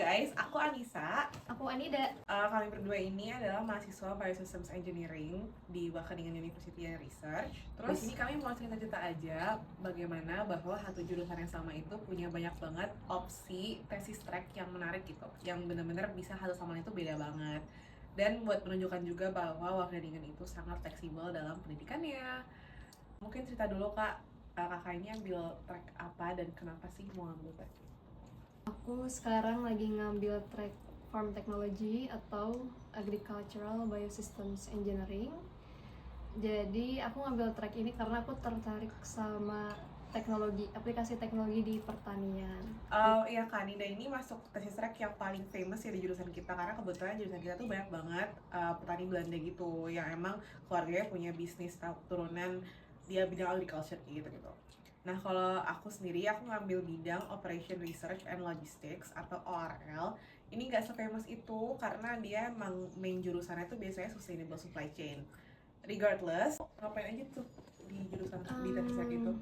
guys, aku Anissa. Aku Anida. Kami berdua ini adalah mahasiswa Biosystems Engineering di Wageningen University and Research. Terus di sini kami mau cerita-cerita aja bagaimana bahwa satu jurusan yang sama itu punya banyak banget opsi tesis track yang menarik gitu, yang benar-benar bisa satu sama lain itu beda banget. Dan buat menunjukkan juga bahwa Wageningen itu sangat fleksibel dalam pendidikannya. Mungkin cerita dulu kak, kakak ini ambil track apa dan kenapa sih mau ambil track? Aku sekarang lagi ngambil track Farm Technology atau Agricultural Biosystems Engineering. Jadi aku ngambil track ini karena aku tertarik sama aplikasi teknologi di pertanian. Iya Kak, Nida ini masuk tesis track yang paling famous ya di jurusan kita, karena kebetulan jurusan kita tuh banyak banget petani Belanda gitu yang emang keluarganya punya bisnis turunan dia bidang agriculture gitu. Nah kalau aku sendiri aku ngambil bidang Operation Research and Logistics atau ORL. Ini nggak se-famous itu karena dia emang main jurusannya tuh biasanya Sustainable Supply Chain. Regardless, ngapain aja tuh di jurusan di tesis track itu?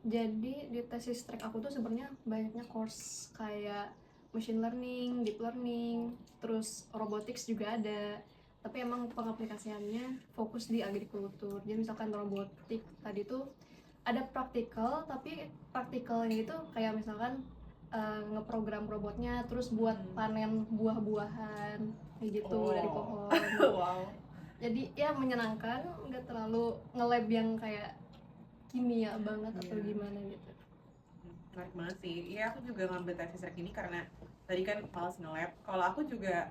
Jadi di tesis track aku tuh sebenarnya banyaknya course kayak machine learning, deep learning, terus robotics juga ada. Tapi emang pengaplikasiannya fokus di agrikultur. Jadi misalkan robotik tadi tuh ada praktikal, tapi praktikalnya itu kayak misalkan ngeprogram robotnya terus buat panen buah-buahan kayak gitu dari pohon. Wow. Jadi ya menyenangkan, nggak terlalu nge-lab yang kayak kimia banget atau gimana gitu. Menarik banget sih. Iya, aku juga ngambil tesis track ini karena tadi kan males nge-lab. Kalau aku juga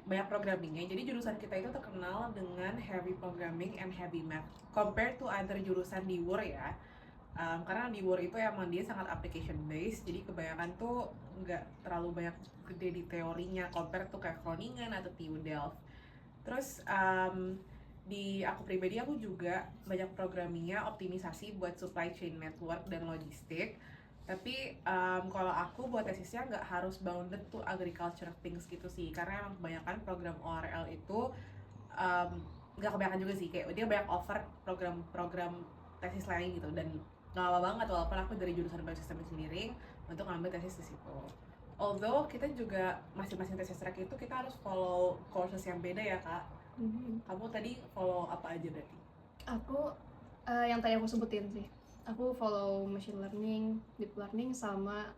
banyak programmingnya. Jadi jurusan kita itu terkenal dengan heavy programming and heavy math compared to other jurusan di WUR ya. Karena di WUR itu emang dia sangat application based, jadi kebanyakan tuh nggak terlalu banyak gede di teorinya compare tuh kayak Groningen atau TU Delft. Terus di aku pribadi aku juga banyak programmingnya optimisasi buat supply chain network dan logistik. Tapi kalau aku buat tesisnya nggak harus bounded to agriculture things gitu sih, karena emang kebanyakan program ORL itu nggak kebanyakan juga sih, kayak dia banyak offer program-program tesis lain gitu, dan nggak apa banget walaupun aku dari jurusan Biosystem Engineering untuk ngambil tesis di situ. Although kita juga masing-masing tesis track itu kita harus follow courses yang beda ya kak. Kamu tadi follow apa aja berarti? Aku yang tadi aku sebutin sih. Aku follow machine learning, deep learning sama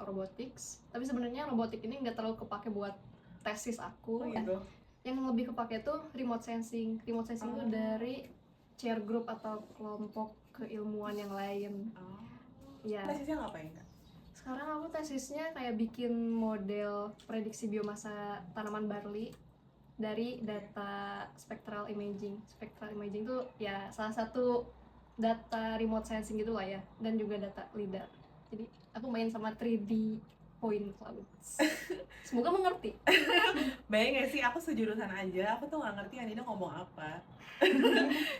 robotics. Tapi sebenarnya robotik ini nggak terlalu kepake buat tesis aku. Oh gitu. Yang lebih kepake tuh remote sensing. Remote sensing tuh dari chair group atau kelompok keilmuan yang lain. Ya. Tesisnya ngapain kak? Sekarang aku tesisnya kayak bikin model prediksi biomasa tanaman barley dari data spectral imaging. Spectral imaging tuh ya salah satu data remote sensing gitu lah ya, dan juga data lidar. Jadi aku main sama 3D point clouds. Semoga mengerti. Bayang gak sih, aku sejurusan aja, aku tuh gak ngerti Anina ngomong apa.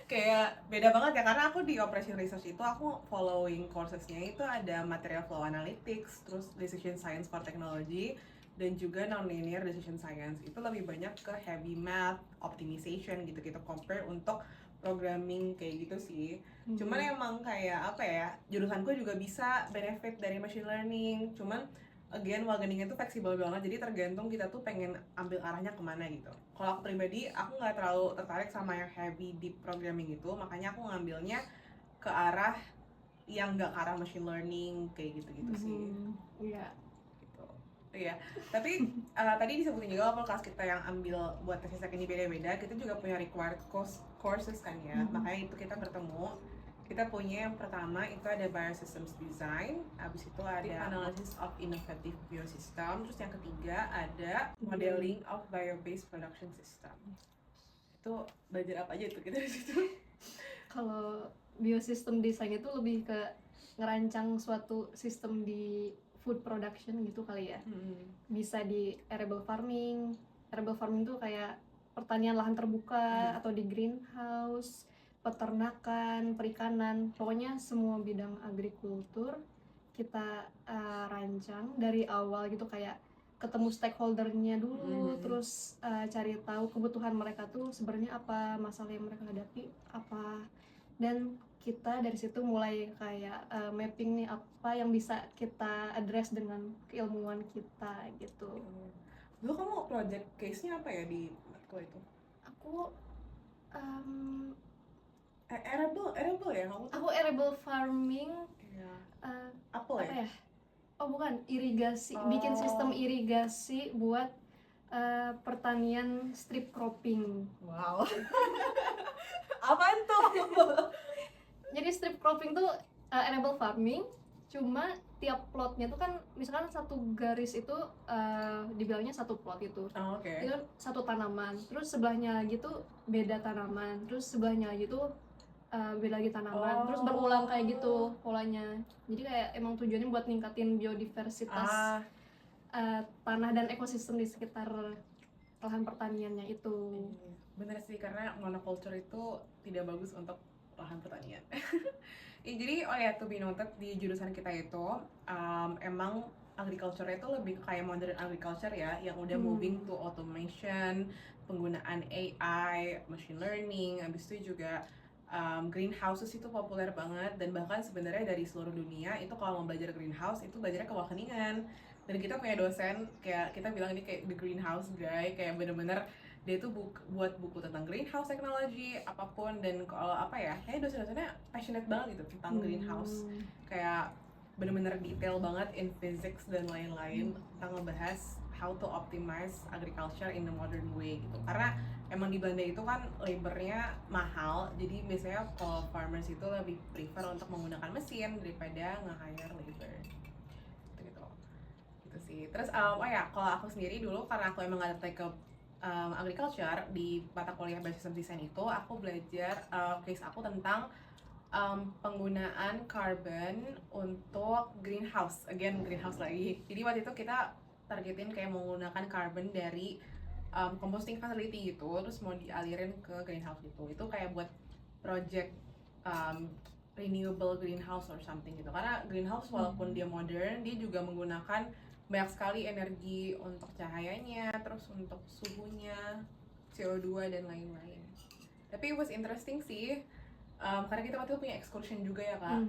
Kayak beda banget ya, karena aku di Operation Research itu aku following coursesnya itu ada material flow analytics, terus decision science for technology, dan juga non-linear decision science. Itu lebih banyak ke heavy math, optimization gitu-gitu compare untuk programming kayak gitu sih. Cuman emang kayak apa ya, jurusanku juga bisa benefit dari machine learning, cuman again Wageningen itu fleksibel banget, jadi tergantung kita tuh pengen ambil arahnya kemana gitu. Kalau aku pribadi, aku nggak terlalu tertarik sama yang heavy deep programming itu, makanya aku ngambilnya ke arah yang nggak ke arah machine learning kayak gitu-gitu sih. Iya. Gitu. Iya. Tapi tadi disebutin juga kalau kelas kita yang ambil buat tesis ini beda-beda, kita juga punya required courses kan ya. Makanya itu kita bertemu. Kita punya yang pertama itu ada Biosystems Design, habis itu ada Analysis of Innovative Biosystem, terus yang ketiga ada Modeling of Bio-Based Production System. Itu belajar apa aja tuh kita di situ? Kalau biosistem design itu lebih ke ngerancang suatu sistem di food production gitu kali ya. Bisa di arable farming. Arable farming tuh kayak pertanian lahan terbuka atau di greenhouse, peternakan, perikanan, pokoknya semua bidang agrikultur kita rancang dari awal gitu, kayak ketemu stakeholdernya dulu, terus cari tahu kebutuhan mereka tuh sebenarnya apa, masalah yang mereka hadapi apa, dan kita dari situ mulai kayak mapping nih apa yang bisa kita address dengan keilmuan kita gitu. Dulu kamu project case-nya apa ya di matkul itu? Aku Arable ya kamu tuh? aku arable farming, Iya. apa Apel ya? ya? Oh bukan, irigasi, Oh. bikin sistem irigasi buat pertanian strip cropping. Wow. Apaan tuh? Jadi strip cropping tuh arable farming, cuma tiap plotnya tuh kan misalkan satu garis itu dibilangnya satu plot itu. Oh, oke. Itu kan satu tanaman, terus sebelahnya lagi tuh beda tanaman, terus sebelahnya lagi tuh beda lagi tanaman, terus berulang kayak gitu polanya. Jadi kayak emang tujuannya buat ningkatin biodiversitas tanah dan ekosistem di sekitar lahan pertaniannya itu. Bener sih, karena monoculture itu tidak bagus untuk lahan pertanian. Ya, jadi to be noted, di jurusan kita itu emang agriculture itu lebih kayak modern agriculture ya, yang udah moving to automation, penggunaan AI, machine learning, habis itu juga greenhouses itu populer banget, dan bahkan sebenarnya dari seluruh dunia itu kalau mau belajar greenhouse itu belajarnya ke Wageningen. Dan kita punya dosen kayak kita bilang ini kayak the greenhouse guy, kayak bener-bener dia tuh buat buku tentang greenhouse technology apapun, dan kalau kayak dosen-dosennya passionate banget gitu tentang greenhouse, kayak bener-bener detail banget in physics dan lain-lain tentang ngebahas how to optimize agriculture in a modern way gitu. Karena emang di Belanda itu kan labornya mahal, jadi biasanya kalau farmers itu lebih prefer untuk menggunakan mesin daripada nge-hire labor gitu sih. Terus kalau aku sendiri dulu karena aku emang gak tertarik ke agriculture, di mata kuliah Biosystem Design itu aku belajar case aku tentang penggunaan carbon untuk greenhouse, again greenhouse lagi. Jadi waktu itu kita targetin kayak menggunakan carbon dari composting facility gitu, terus mau dialirin ke greenhouse gitu. Itu kayak buat project renewable greenhouse or something gitu. Karena greenhouse walaupun dia modern, dia juga menggunakan banyak sekali energi untuk cahayanya, terus untuk suhunya, CO2 dan lain-lain. Tapi it was interesting sih, karena kita waktu itu punya excursion juga ya kak.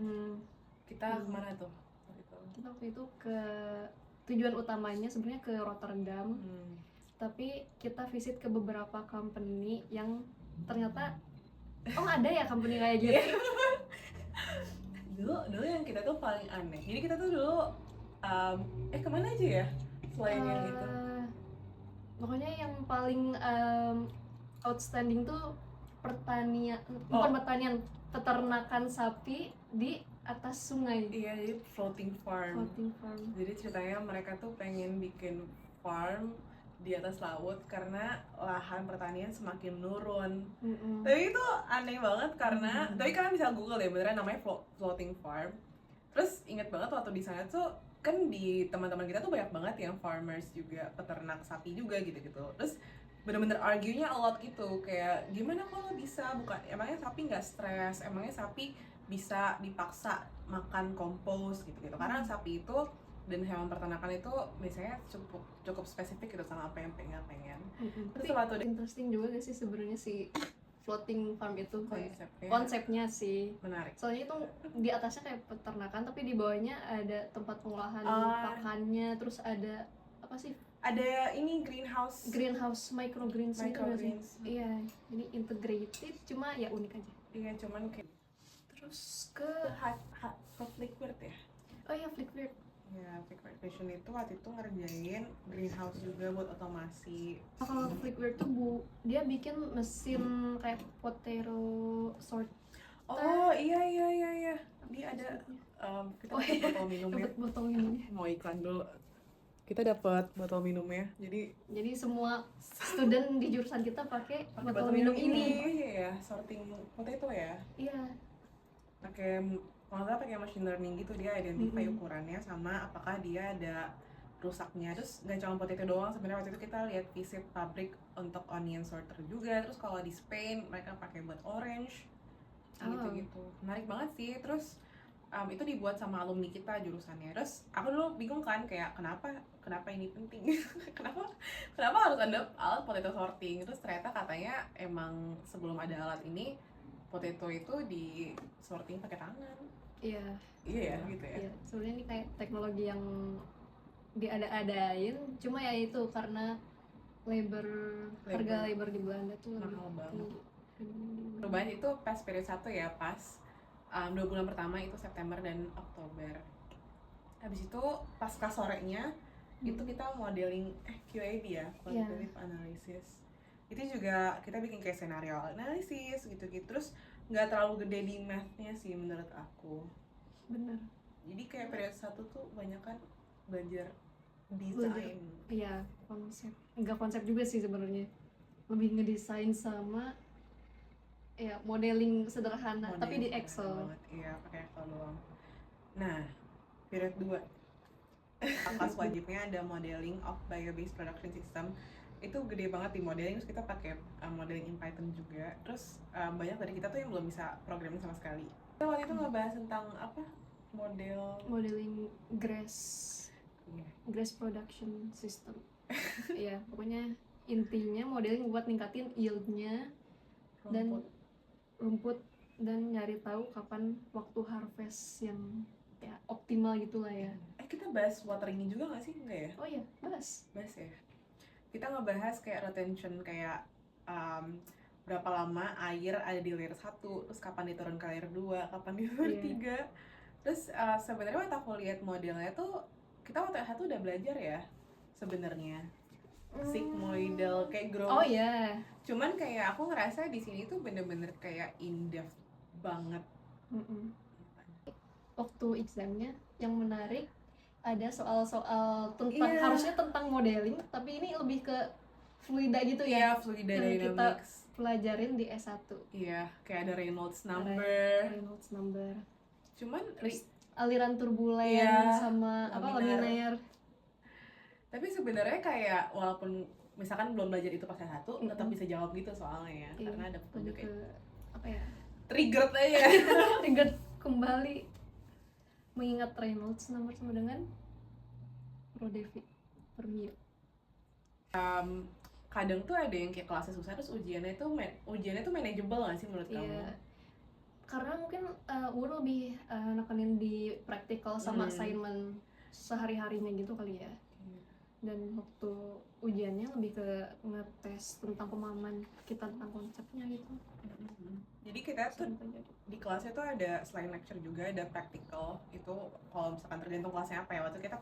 Kita kemana tuh? Kita waktu itu ke tujuan utamanya sebenarnya ke Rotterdam, tapi kita visit ke beberapa company yang ternyata ada ya company kayak gitu. dulu yang kita tuh paling aneh. Jadi kita tuh dulu kemana aja ya selain yang itu? Pokoknya yang paling outstanding tuh peternakan sapi di atas sungai. Iya, jadi floating farm. Jadi ceritanya mereka tuh pengen bikin farm di atas laut karena lahan pertanian semakin menurun. Tapi itu aneh banget karena tapi kalian bisa Google ya, beneran namanya floating farm. Terus inget banget waktu di sana tuh kan di teman-teman kita tuh banyak banget yang farmers juga, peternak sapi juga gitu-gitu. Terus bener-bener argue-nya a lot gitu, kayak gimana kalau bisa, bukan emangnya sapi nggak stres, emangnya sapi bisa dipaksa makan kompos gitu-gitu. Karena sapi itu dan hewan peternakan itu biasanya cukup spesifik gitu sama apa yang pengen. Terus waktu interesting juga gak sih sebenarnya si floating farm itu konsepnya sih menarik. Soalnya itu di atasnya kayak peternakan, tapi di bawahnya ada tempat pengolahan pakannya, terus ada apa sih? Ada ini greenhouse microgreens gitu sih. Iya, ini integrated, cuma ya unik aja. Iya, cuman kayak terus ke Flickworth ya? Oh iya, Flickworth. Ya, Flickworth Vision itu waktu itu ngerjain greenhouse juga buat otomasi. Kalau Flickworth tuh dia bikin mesin kayak potato sort. Oh iya. Dia ada kita dapat botol minumnya. Botol minumnya. Mau iklan dulu. Kita dapat botol minumnya. Jadi semua student di jurusan kita pakai botol minum ini. Iya, sorting potato ya. Iya. Kalau nggak pakai machine learning gitu, dia identify ukurannya sama apakah dia ada rusaknya. Terus nggak cuma potato doang, sebenarnya waktu itu kita lihat visit pabrik untuk onion sorter juga. Terus kalau di Spain mereka pakai buat orange gitu. Menarik banget sih. Terus itu dibuat sama alumni kita jurusannya. Terus aku dulu bingung kan, kayak kenapa ini penting? kenapa harus ada alat potato sorting? Terus ternyata katanya emang sebelum ada alat ini potato itu di sorting pakai tangan. Iya. Iya ya, gitu ya. Iya, sebenarnya ini kayak teknologi yang diada-adain, cuma ya itu karena harga labor di Belanda tuh lebih mahal banget. tinggi. Perubahan itu pas periode 1 ya, pas 2 bulan pertama itu September dan Oktober. Habis itu pas kelas sorenya itu kita modeling QAB ya, quantitative analysis. Itu juga kita bikin kayak scenario analysis gitu-gitu, terus nggak terlalu gede di math-nya sih menurut aku. Bener. Jadi kayak periode 1 tuh banyak kan belajar desain. Iya, konsep juga sih sebenarnya, lebih ngedesain sama ya modeling sederhana tapi di Excel. Iya, pakai Excel doang. Nah, periode 2 kelas wajibnya ada modeling of bio-based production system. Itu gede banget di modeling, terus kita pakai modeling in Python juga. Terus banyak dari kita tuh yang belum bisa programming sama sekali. Kita waktu itu ngebahas tentang apa? Modeling grass production system. Ya, pokoknya intinya modeling buat ningkatin yieldnya dan rumput dan nyari tahu kapan waktu harvest yang ya optimal gitulah ya. Kita bahas wateringnya juga nggak sih? Enggak ya? Oh iya, bahas ya. Kita ngebahas kayak retention, kayak berapa lama air ada di layer 1, terus kapan diturun ke layer 2, kapan di layer 3. Terus sebenarnya waktu aku lihat modelnya tuh, kita waktu S1 udah belajar ya sebenarnya sigmoidal kayak growth. Oh iya. Cuman kayak aku ngerasa di sini tuh bener-bener kayak in depth banget. Waktu examnya yang menarik ada soal-soal tentang harusnya tentang modeling, tapi ini lebih ke fluida gitu ya. Iya, fluida yang dynamics. Kita pelajarin di S1. Iya, kayak ada Reynolds number. Cuman aliran turbulen sama laminar. Tapi sebenarnya kayak walaupun misalkan belum belajar itu pas S1, tetap bisa jawab gitu soalnya ya. Karena ada kayak apa ya? Triggered aja. Triggered kembali mengingat Reynolds number sama dengan rho devi per mu. Kadang tuh ada yang kayak kelasnya susah, terus ujiannya tuh manageable nggak sih menurut kamu? Karena mungkin gue lebih nekenin di practical sama assignment sehari-harinya gitu kali ya. Dan waktu ujiannya lebih ke ngetes tentang pemahaman kita tentang konsepnya gitu. Jadi kita tuh di kelasnya tuh ada selain lecture juga ada practical. Itu kalau misalkan tergantung kelasnya apa ya, waktu kita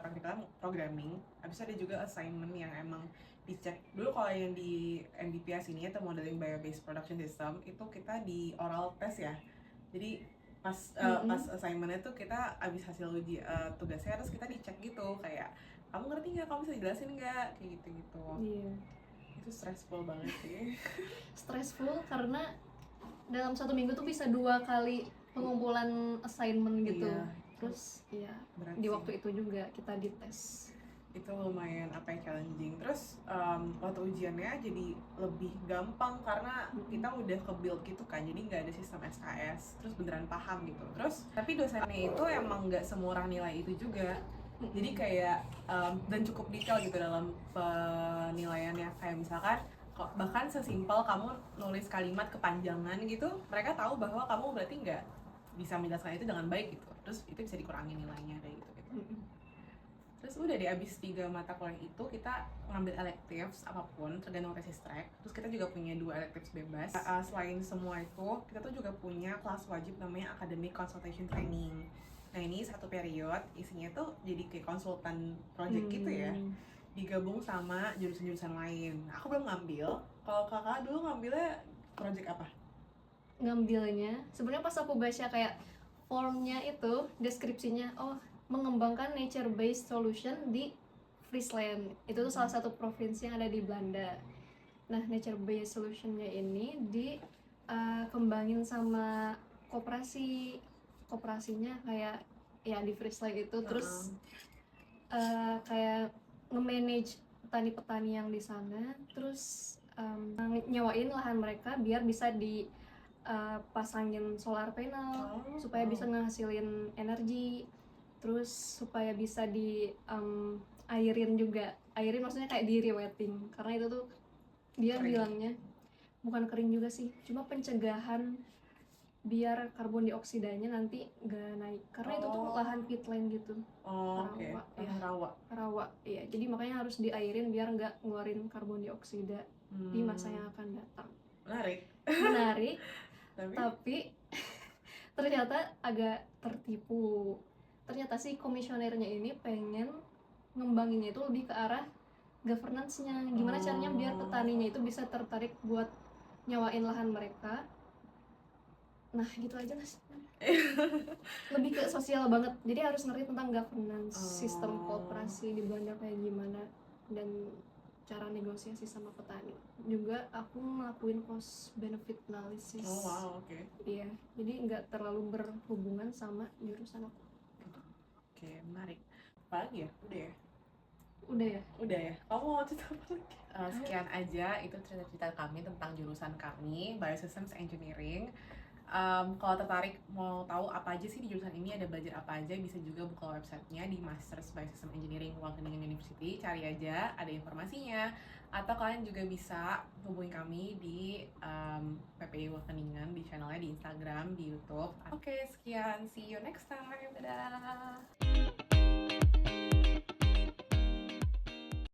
practical programming, habis ada juga assignment yang emang dicek dulu. Kalau yang di MBPS ini atau modeling bio-based production system itu kita di oral test ya. Jadi pas assignmentnya tuh kita abis hasil uji tugasnya, terus kita dicek gitu kayak kamu ngerti nggak, kamu bisa jelasin nggak, kayak gitu. Iya. Itu stressful banget sih. Stressful karena dalam 1 minggu tuh bisa 2 kali pengumpulan assignment gitu. Terus ya di waktu itu juga kita dites. Itu lumayan challenging. Terus waktu ujiannya jadi lebih gampang karena kita udah ke-build gitu kan, jadi nggak ada sistem SKS, terus beneran paham gitu. Terus tapi dosennya itu emang nggak semurah nilai itu juga, jadi kayak dan cukup detail gitu dalam penilaiannya. Kayak misalkan bahkan sesimpel kamu nulis kalimat kepanjangan gitu, mereka tahu bahwa kamu berarti nggak bisa menjelaskan itu dengan baik gitu, terus itu bisa dikurangi nilainya kayak gitu. Terus udah deh, abis 3 mata kuliah itu kita ngambil electives apapun tergantung thesis track. Terus kita juga punya 2 electives bebas. Selain semua itu, kita tuh juga punya kelas wajib namanya Academic Consultation Training. Nah ini 1 periode, isinya tuh jadi kayak konsultan project gitu ya, digabung sama jurusan-jurusan lain. Aku belum ngambil. Kalau kakak dulu ngambilnya project apa? Ngambilnya sebenarnya pas aku baca kayak formnya itu, deskripsinya, mengembangkan nature-based solution di Friesland. Itu tuh salah satu provinsi yang ada di Belanda. Nah, nature-based solutionnya ini dikembangin sama kooperasinya kayak ya di Friesland itu. Terus kayak nge-manage petani-petani yang di sana, terus nyewain lahan mereka biar bisa dipasangin solar panel supaya bisa ngehasilin energi. Terus supaya bisa airin juga. Airin maksudnya kayak di rewetting, karena itu tuh dia bilangnya bukan kering juga sih, cuma pencegahan biar karbon dioksidanya nanti nggak naik, karena itu tuh lahan peatland gitu. Oke. Rawa, ya. Rawa. Rawa, iya. Jadi makanya harus diairin biar nggak ngeluarin karbon dioksida di masa yang akan datang. Menarik. Tapi ternyata agak tertipu. Ternyata sih komisionernya ini pengen ngembanginnya itu lebih ke arah governance-nya. Gimana caranya biar petaninya itu bisa tertarik buat nyawain lahan mereka. Nah gitu aja lah sih. Lebih ke sosial banget, jadi harus ngerti tentang governance, sistem kooperasi di Belanda kayak gimana, dan cara negosiasi sama petani. Juga aku ngelakuin cost benefit analysis. Iya, jadi nggak terlalu berhubungan sama jurusan aku. Oke, menarik. Apa lagi ya? Udah ya? Kamu mau cerita apa lagi? Sekian aja itu cerita-cerita kami tentang jurusan kami, Biosystems Engineering. Kalau tertarik mau tahu apa aja sih di jurusan ini, ada belajar apa aja, bisa juga buka websitenya di Masters Biosystem Engineering Wageningen University, cari aja ada informasinya. Atau kalian juga bisa hubungi kami di PPI Wageningen, di channelnya di Instagram, di YouTube. Oke, sekian, see you next time, dadah.